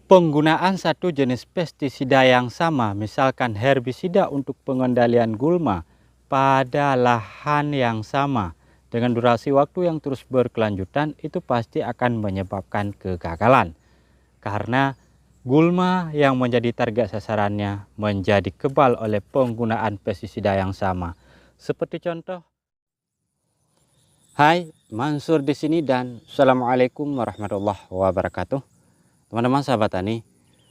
Penggunaan satu jenis pestisida yang sama, misalkan herbisida untuk pengendalian gulma pada lahan yang sama dengan durasi waktu yang terus berkelanjutan, itu pasti akan menyebabkan kegagalan. Karena gulma yang menjadi target sasarannya menjadi kebal oleh penggunaan pestisida yang sama. Seperti contoh, hai, Mansur di sini dan Assalamualaikum warahmatullahi wabarakatuh. Teman-teman sahabat tani,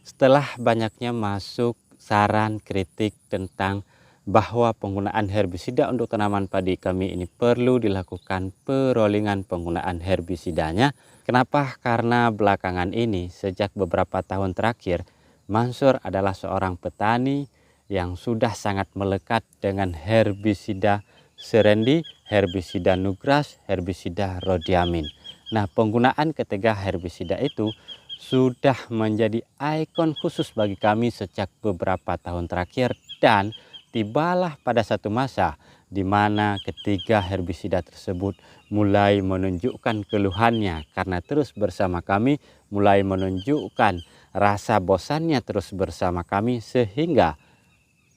setelah banyaknya masuk saran kritik tentang bahwa penggunaan herbisida untuk tanaman padi kami ini perlu dilakukan perollingan penggunaan herbisidanya. Kenapa? Karena belakangan ini sejak beberapa tahun terakhir, Mansur adalah seorang petani yang sudah sangat melekat dengan herbisida serendi, herbisida nugras, herbisida rhodiamin. Nah, penggunaan ketiga herbisida itu sudah menjadi ikon khusus bagi kami sejak beberapa tahun terakhir, dan tibalah pada satu masa di mana ketiga herbisida tersebut mulai menunjukkan keluhannya karena terus bersama kami, mulai menunjukkan rasa bosannya terus bersama kami, sehingga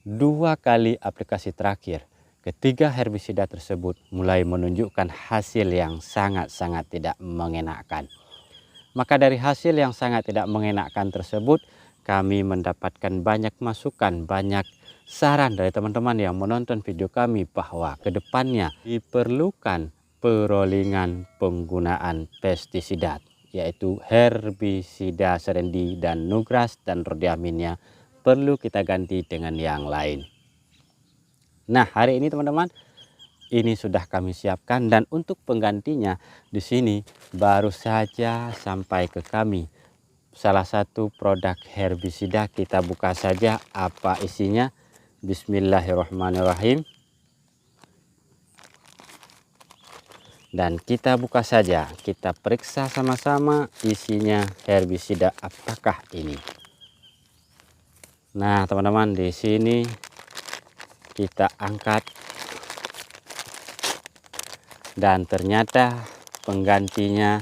2 kali aplikasi terakhir ketiga herbisida tersebut mulai menunjukkan hasil yang sangat-sangat tidak mengenakan. Maka dari hasil yang sangat tidak mengenakan tersebut, kami mendapatkan banyak masukan, banyak saran dari teman-teman yang menonton video kami bahwa kedepannya diperlukan perollingan penggunaan pestisida, yaitu herbisida serendi dan nugras, dan rhodiaminnya perlu kita ganti dengan yang lain. Nah, hari ini teman-teman, ini sudah kami siapkan, dan untuk penggantinya di sini baru saja sampai ke kami salah satu produk herbisida. Kita buka saja apa isinya. Bismillahirrahmanirrahim. Dan kita buka saja, kita periksa sama-sama isinya herbisida apakah ini. Nah, teman-teman, di sini kita angkat. Dan ternyata penggantinya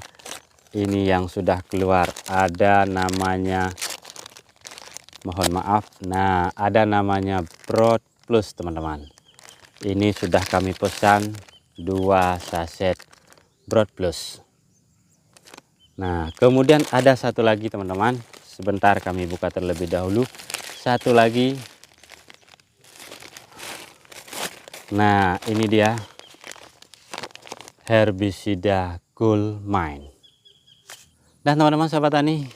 ini yang sudah keluar. Ada namanya, mohon maaf, nah ada namanya Broad Plus, teman-teman. Ini sudah kami pesan 2 saset Broad Plus. Nah, kemudian ada satu lagi, teman-teman. Sebentar kami buka terlebih dahulu. Satu lagi. Nah, ini dia herbisida Goldmine. Dan teman-teman sahabat tani,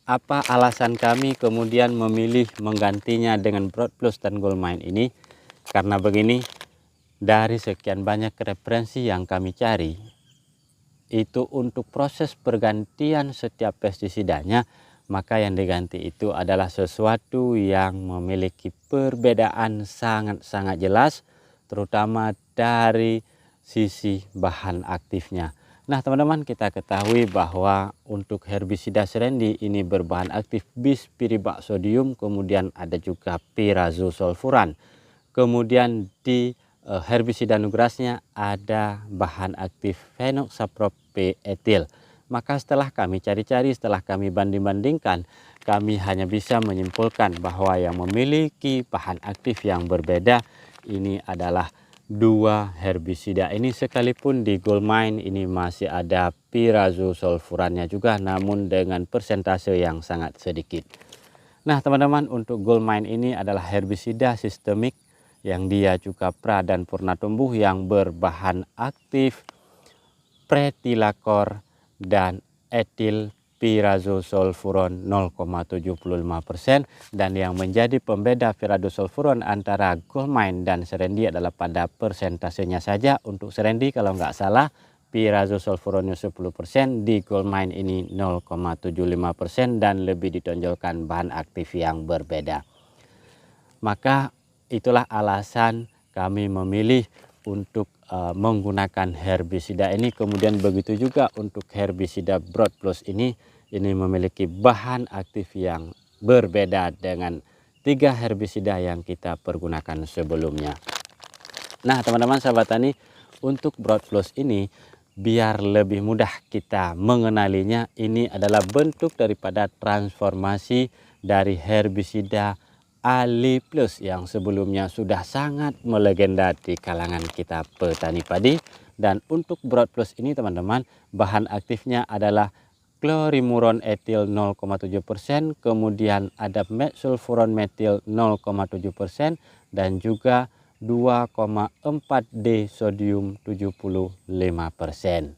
apa alasan kami kemudian memilih menggantinya dengan Broad Plus dan Goldmine ini? Karena begini, dari sekian banyak referensi yang kami cari, itu untuk proses pergantian setiap pestisidanya, maka yang diganti itu adalah sesuatu yang memiliki perbedaan sangat-sangat jelas, terutama dari sisi bahan aktifnya. Nah, teman-teman, kita ketahui bahwa untuk herbisida serendi ini berbahan aktif bispiribaksodium, kemudian ada juga pirazosulfuran. Kemudian di herbisida nugrasnya ada bahan aktif phenoxapropeetil. Maka setelah kami cari-cari, setelah kami banding-bandingkan, kami hanya bisa menyimpulkan bahwa yang memiliki bahan aktif yang berbeda ini adalah 2 herbisida ini, sekalipun di Goldmine ini masih ada pirazosulfurannya juga, namun dengan persentase yang sangat sedikit. Nah, teman-teman, untuk Goldmine ini adalah herbisida sistemik yang dia juga pra dan purna tumbuh yang berbahan aktif pretilakor dan etil pirazosulfuron 0,75%, dan yang menjadi pembeda pirazosulfuron antara Goldmine dan serendi adalah pada persentasenya saja. Untuk serendi kalau nggak salah pirazosulfuronnya 10%, di Goldmine ini 0,75%, dan lebih ditonjolkan bahan aktif yang berbeda. Maka itulah alasan kami memilih untuk menggunakan herbisida ini. Kemudian begitu juga untuk herbisida Broad Plus ini memiliki bahan aktif yang berbeda dengan 3 herbisida yang kita pergunakan sebelumnya. Nah, teman-teman sahabat tani, untuk Broad Plus ini biar lebih mudah kita mengenalinya, ini adalah bentuk daripada transformasi dari herbisida Ali Plus yang sebelumnya sudah sangat melegenda di kalangan kita petani padi. Dan untuk Broad Plus ini teman-teman, bahan aktifnya adalah klorimuron etil 0,7%, kemudian ada metsulfuron metil 0,7%, dan juga 2,4D sodium 75%.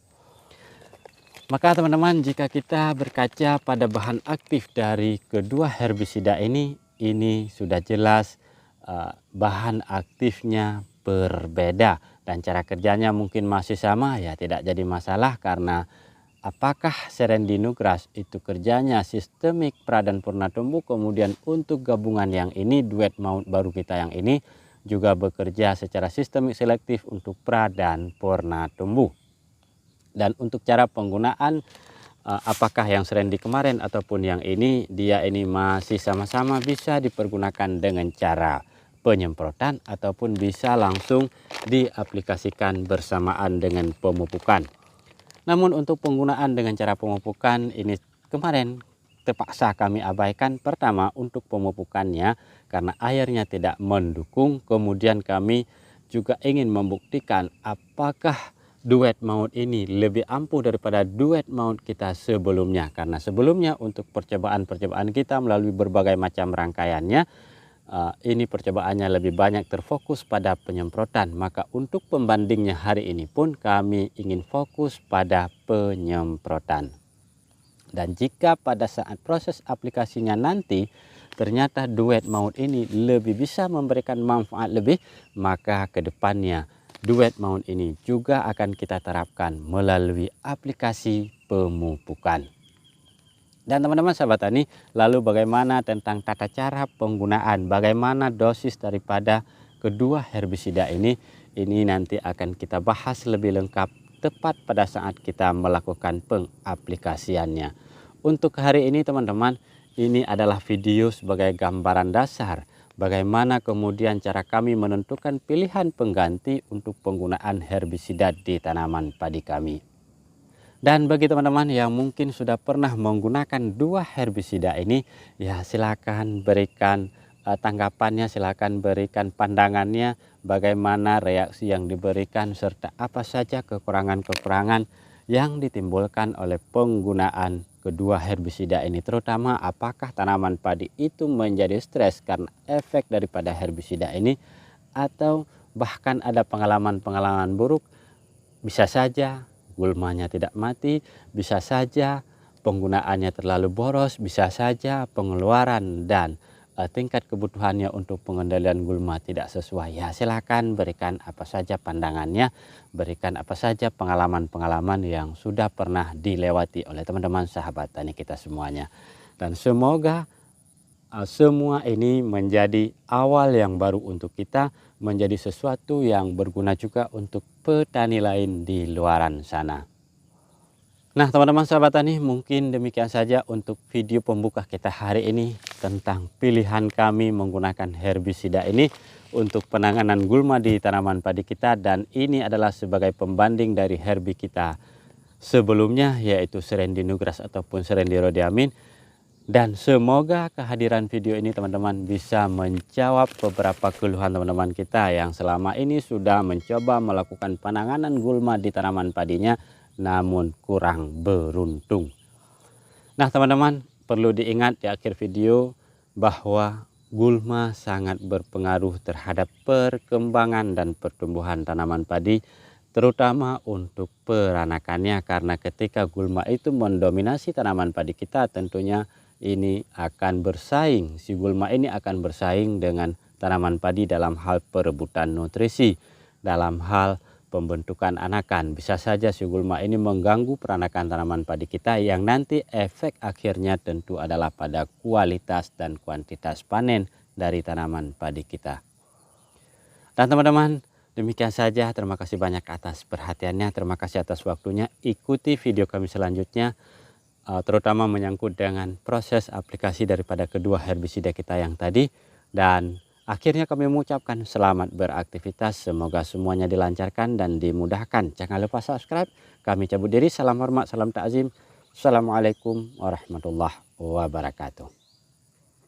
Maka teman-teman, jika kita berkaca pada bahan aktif dari kedua herbisida ini sudah jelas bahan aktifnya berbeda, dan cara kerjanya mungkin masih sama, ya tidak jadi masalah, karena apakah Serendinugras itu kerjanya sistemik pra dan purna tumbuh, kemudian untuk gabungan yang ini duet maut baru kita yang ini juga bekerja secara sistemik selektif untuk pra dan purna tumbuh. Dan untuk cara penggunaan, apakah yang Serendi kemarin ataupun yang ini, dia ini masih sama-sama bisa dipergunakan dengan cara penyemprotan ataupun bisa langsung diaplikasikan bersamaan dengan pemupukan. Namun untuk penggunaan dengan cara pemupukan ini kemarin terpaksa kami abaikan. Pertama, untuk pemupukannya karena airnya tidak mendukung, kemudian kami juga ingin membuktikan apakah duet maut ini lebih ampuh daripada duet maut kita sebelumnya, karena sebelumnya untuk percobaan-percobaan kita melalui berbagai macam rangkaiannya, ini percobaannya lebih banyak terfokus pada penyemprotan. Maka untuk pembandingnya hari ini pun kami ingin fokus pada penyemprotan. Dan jika pada saat proses aplikasinya nanti ternyata duet maut ini lebih bisa memberikan manfaat lebih, maka kedepannya duet maut ini juga akan kita terapkan melalui aplikasi pemupukan. Dan teman-teman sahabat tani, lalu bagaimana tentang tata cara penggunaan, bagaimana dosis daripada kedua herbisida ini nanti akan kita bahas lebih lengkap tepat pada saat kita melakukan pengaplikasiannya. Untuk hari ini teman-teman, ini adalah video sebagai gambaran dasar bagaimana kemudian cara kami menentukan pilihan pengganti untuk penggunaan herbisida di tanaman padi kami. Dan bagi teman-teman yang mungkin sudah pernah menggunakan dua herbisida ini, ya silakan berikan tanggapannya, silakan berikan pandangannya, bagaimana reaksi yang diberikan serta apa saja kekurangan-kekurangan yang ditimbulkan oleh penggunaan kedua herbisida ini, terutama apakah tanaman padi itu menjadi stres karena efek daripada herbisida ini, atau bahkan ada pengalaman-pengalaman buruk. Bisa saja gulmanya tidak mati, bisa saja penggunaannya terlalu boros, bisa saja pengeluaran dan tingkat kebutuhannya untuk pengendalian gulma tidak sesuai. Ya silakan berikan apa saja pandangannya, berikan apa saja pengalaman-pengalaman yang sudah pernah dilewati oleh teman-teman sahabat tani kita semuanya. Dan semoga semua ini menjadi awal yang baru untuk kita, menjadi sesuatu yang berguna juga untuk petani lain di luaran sana. Nah teman-teman sahabat tani, mungkin demikian saja untuk video pembuka kita hari ini tentang pilihan kami menggunakan herbisida ini untuk penanganan gulma di tanaman padi kita. Dan ini adalah sebagai pembanding dari herbi kita sebelumnya, yaitu Serendinugras ataupun Serendirhodiamin. Dan semoga kehadiran video ini teman-teman bisa menjawab beberapa keluhan teman-teman kita yang selama ini sudah mencoba melakukan penanganan gulma di tanaman padinya namun kurang beruntung. Nah teman-teman, perlu diingat di akhir video bahwa gulma sangat berpengaruh terhadap perkembangan dan pertumbuhan tanaman padi, terutama untuk peranakannya, karena ketika gulma itu mendominasi tanaman padi kita, tentunya ini akan bersaing, si gulma ini akan bersaing dengan tanaman padi dalam hal perebutan nutrisi, dalam hal pembentukan anakan. Bisa saja si gulma ini mengganggu peranakan tanaman padi kita yang nanti efek akhirnya tentu adalah pada kualitas dan kuantitas panen dari tanaman padi kita. Dan teman-teman, demikian saja. Terima kasih banyak atas perhatiannya, terima kasih atas waktunya. Ikuti video kami selanjutnya, terutama menyangkut dengan proses aplikasi daripada kedua herbisida kita yang tadi. Dan akhirnya kami mengucapkan selamat beraktivitas, semoga semuanya dilancarkan dan dimudahkan. Jangan lupa subscribe, Kami cabut diri, salam hormat, salam takzim. Assalamualaikum warahmatullahi wabarakatuh.